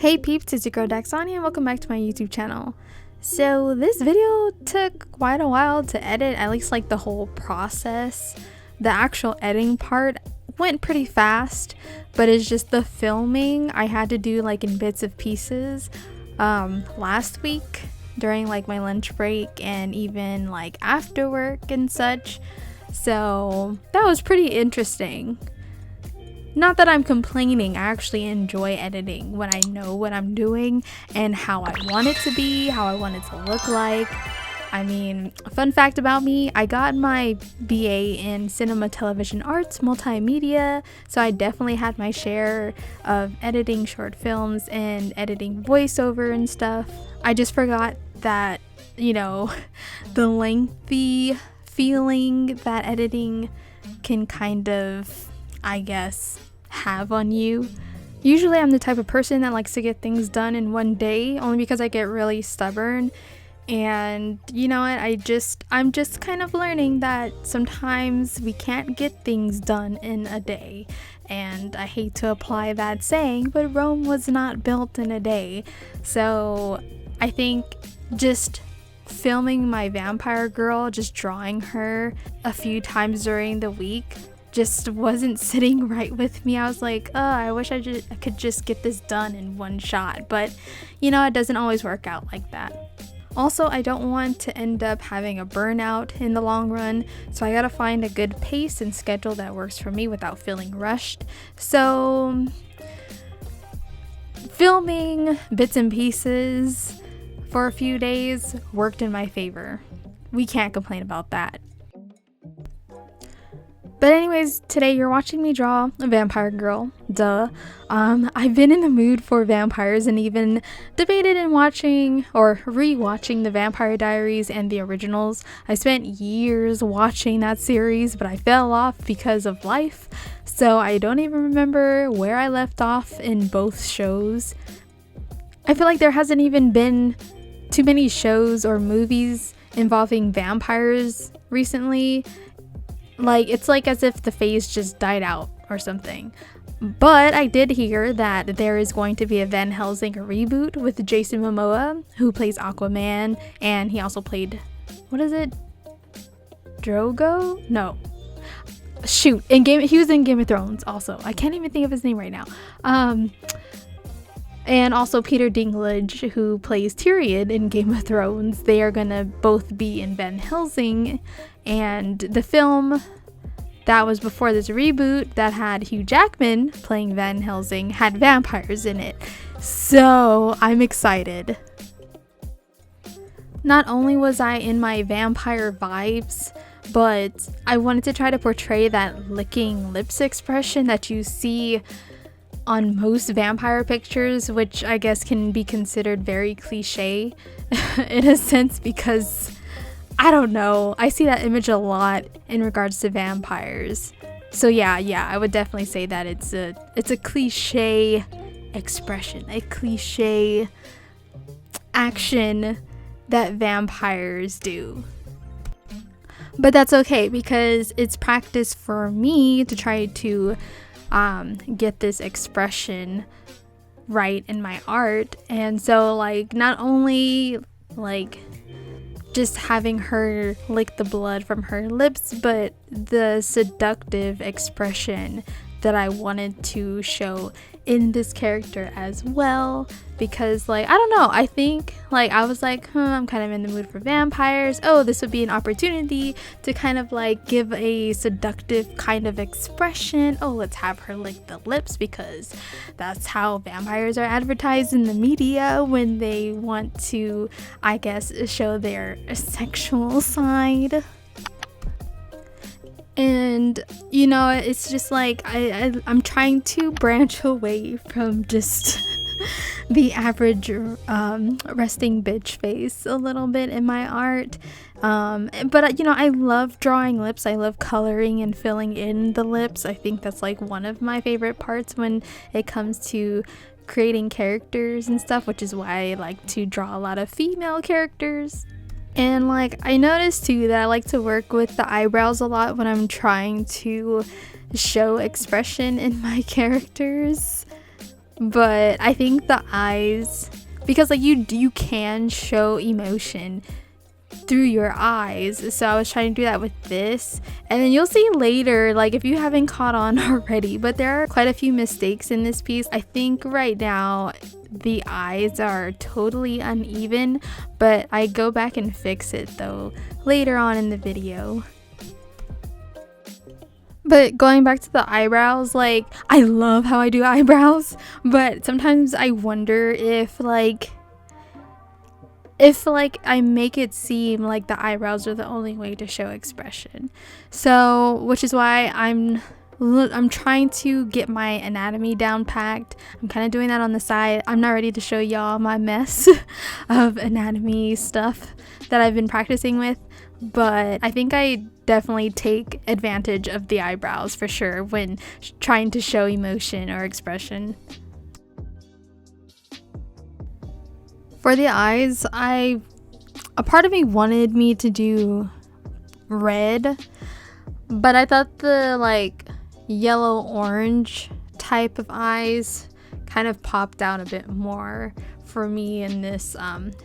Hey peeps, it's your girl Daxani and welcome back to my YouTube channel. So this video took quite a while to edit, at least like the whole process. The actual editing part went pretty fast, but it's just the filming I had to do like in bits of pieces last week during like my lunch break and even like after work and such. So that was pretty interesting. Not that I'm complaining, I actually enjoy editing when I know what I'm doing and how I want it to be, how I want it to look like. I mean, fun fact about me, I got my BA in Cinema, Television Arts, Multimedia, so I definitely had my share of editing short films and editing voiceover and stuff. I just forgot that, you know, the lengthy feeling that editing can kind of, I guess, have on you. Usually I'm the type of person that likes to get things done in one day, only because I get really stubborn. And you know what, I'm just kind of learning that sometimes we can't get things done in a day. And I hate to apply that saying, but Rome was not built in a day. So I think just filming my vampire girl, just drawing her a few times during the week, just wasn't sitting right with me. I was like, oh, I wish I could just get this done in one shot. But you know, it doesn't always work out like that. Also, I don't want to end up having a burnout in the long run, so I gotta find a good pace and schedule that works for me without feeling rushed. So filming bits and pieces for a few days worked in my favor. We can't complain about that. But anyways, today you're watching me draw a vampire girl, duh. I've been in the mood for vampires and even debated in watching or re-watching the Vampire Diaries and the originals. I spent years watching that series, but I fell off because of life, so I don't even remember where I left off in both shows. I feel like there hasn't even been too many shows or movies involving vampires recently. Like, it's like as if the phase just died out or something. But I did hear that there is going to be a Van Helsing reboot with Jason Momoa, who plays Aquaman, and he also played, what is it? Drogo? No. Shoot, he was in Game of Thrones also. I can't even think of his name right now. And also Peter Dinklage, who plays Tyrion in Game of Thrones. They are gonna both be in Van Helsing. And the film that was before this reboot that had Hugh Jackman playing Van Helsing had vampires in it. So I'm excited. Not only was I in my vampire vibes, but I wanted to try to portray that licking lips expression that you see on most vampire pictures, which I guess can be considered very cliche in a sense, because I don't know, I see that image a lot in regards to vampires. So yeah, I would definitely say that it's a cliche expression, a cliche action that vampires do. But that's okay, because it's practice for me to try to get this expression right in my art. And so like, not only like just having her lick the blood from her lips, but the seductive expression that I wanted to show in this character as well. Because like, I don't know, I think like I was like, I'm kind of in the mood for vampires. Oh, this would be an opportunity to kind of like give a seductive kind of expression. Oh, let's have her lick the lips, because that's how vampires are advertised in the media when they want to, I guess, show their sexual side. And you know, it's just like I'm trying to branch away from just the average resting bitch face a little bit in my art. But you know, I love drawing lips. I love coloring and filling in the lips. I think that's like one of my favorite parts when it comes to creating characters and stuff, which is why I like to draw a lot of female characters. And like, I noticed too that I like to work with the eyebrows a lot when I'm trying to show expression in my characters. But I think the eyes, because like you can show emotion through your eyes, so I was trying to do that with this, and then you'll see later, like if you haven't caught on already, but there are quite a few mistakes in this piece. I think right now the eyes are totally uneven, but I go back and fix it though later on in the video. But going back to the eyebrows, like I love how I do eyebrows, but sometimes I wonder if I make it seem like the eyebrows are the only way to show expression. So, which is why I'm trying to get my anatomy down packed. I'm kind of doing that on the side. I'm not ready to show y'all my mess of anatomy stuff that I've been practicing with, but I think I definitely take advantage of the eyebrows for sure when trying to show emotion or expression. For the eyes, a part of me wanted me to do red, but I thought the like yellow orange type of eyes kind of popped out a bit more for me in this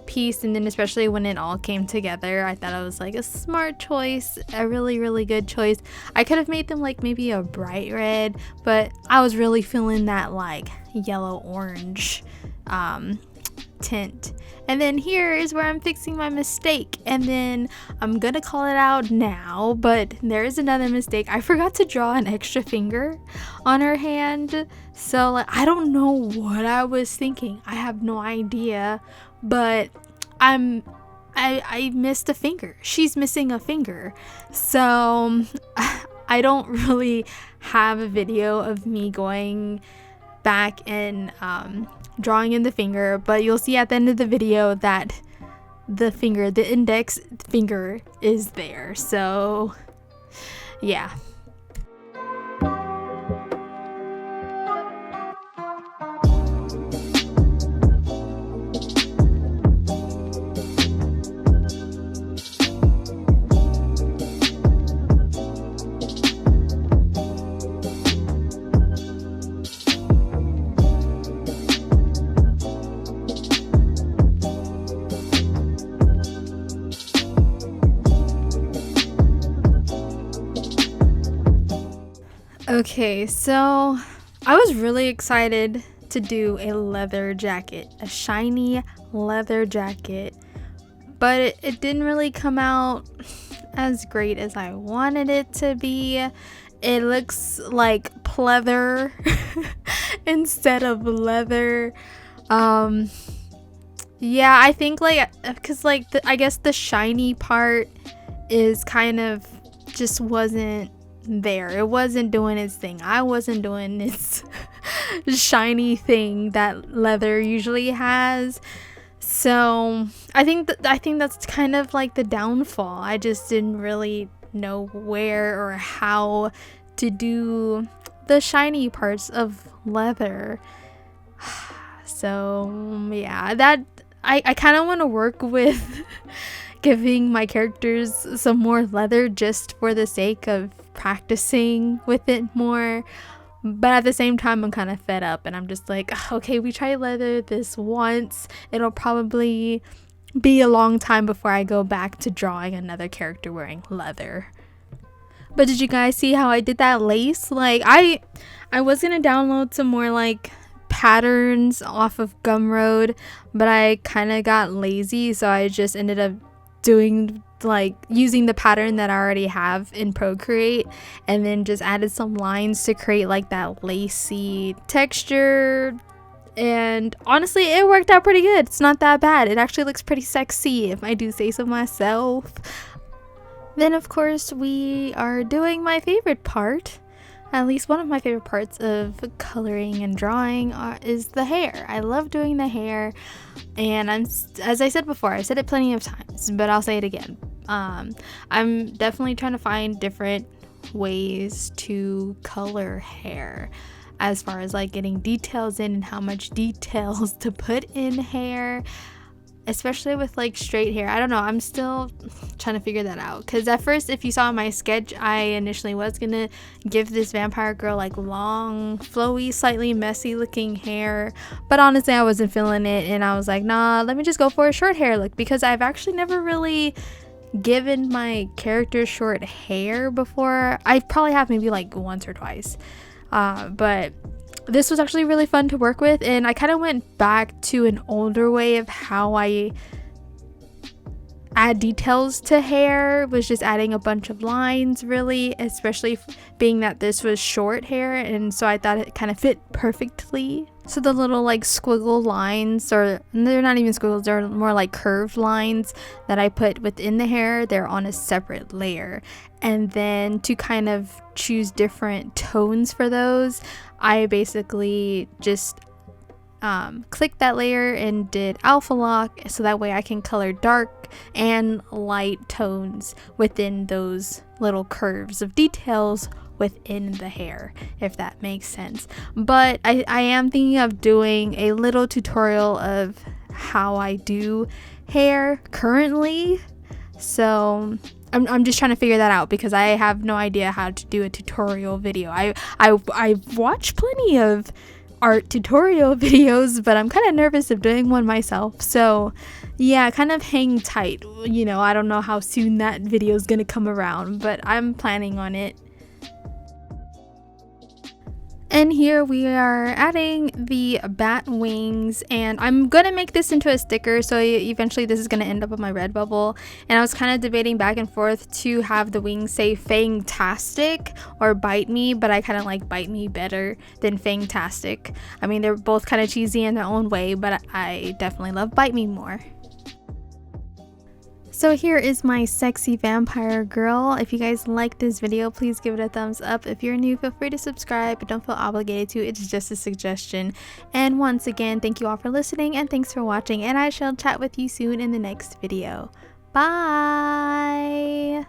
piece, and then especially when it all came together, I thought it was like a smart choice, a really good choice. I could have made them like maybe a bright red, but I was really feeling that like yellow orange tint. And then here is where I'm fixing my mistake, and then I'm gonna call it out now, but there is another mistake. I forgot to draw an extra finger on her hand, so like I don't know what I was thinking. I have no idea, but I missed a finger. She's missing a finger, so I don't really have a video of me going back and drawing in the finger, but you'll see at the end of the video that the index finger is there. So yeah. Okay, so I was really excited to do a leather jacket, a shiny leather jacket, but it didn't really come out as great as I wanted it to be. It looks like pleather instead of leather. Yeah, I think like because like I guess the shiny part is kind of just wasn't there. It wasn't doing its thing. I wasn't doing its shiny thing that leather usually has. So I think that's kind of like the downfall. I just didn't really know where or how to do the shiny parts of leather. So yeah, that I kind of want to work with giving my characters some more leather just for the sake of practicing with it more, but at the same time I'm kind of fed up and I'm just like, okay, we tried leather this once, it'll probably be a long time before I go back to drawing another character wearing leather. But did you guys see how I did that lace? Like I was gonna download some more like patterns off of Gumroad, but I kind of got lazy, so I just ended up doing like using the pattern that I already have in Procreate, and then just added some lines to create like that lacy texture, and honestly it worked out pretty good. It's not that bad. It actually looks pretty sexy if I do say so myself. Then of course we are doing my favorite part, at least one of my favorite parts of coloring and drawing is the hair. I love doing the hair, and as I said before, I said it plenty of times, but I'll say it again. I'm definitely trying to find different ways to color hair, as far as like getting details in and how much details to put in hair. especially with like straight hair. I don't know, I'm still trying to figure that out, because at first, if you saw my sketch, I initially was gonna give this vampire girl like long, flowy, slightly messy looking hair, but honestly I wasn't feeling it, and I was like, nah, let me just go for a short hair look, because I've actually never really given my character short hair before. I probably have maybe like once or twice, but this was actually really fun to work with, and I kind of went back to an older way of how I add details to hair, was just adding a bunch of lines, really, especially being that this was short hair, and so I thought it kind of fit perfectly. So the little like squiggle lines, or they're not even squiggles, they're more like curved lines that I put within the hair, they're on a separate layer. And then to kind of choose different tones for those, I basically just clicked that layer and did alpha lock, so that way I can color dark and light tones within those little curves of details within the hair, if that makes sense. But I am thinking of doing a little tutorial of how I do hair currently, so I'm just trying to figure that out, because I have no idea how to do a tutorial video. I've watched plenty of art tutorial videos, but I'm kind of nervous of doing one myself, so yeah, kind of hang tight. You know, I don't know how soon that video is gonna come around, but I'm planning on it. And here we are adding the bat wings, and I'm gonna make this into a sticker, so eventually this is gonna end up on my Redbubble. And I was kind of debating back and forth to have the wings say Fangtastic or Bite Me, but I kind of like Bite Me better than Fangtastic. I mean, they're both kind of cheesy in their own way, but I definitely love Bite Me more. So here is my sexy vampire girl. If you guys like this video, please give it a thumbs up. If you're new, feel free to subscribe, but don't feel obligated to. It's just a suggestion. And once again, thank you all for listening, and thanks for watching, and I shall chat with you soon in the next video. Bye!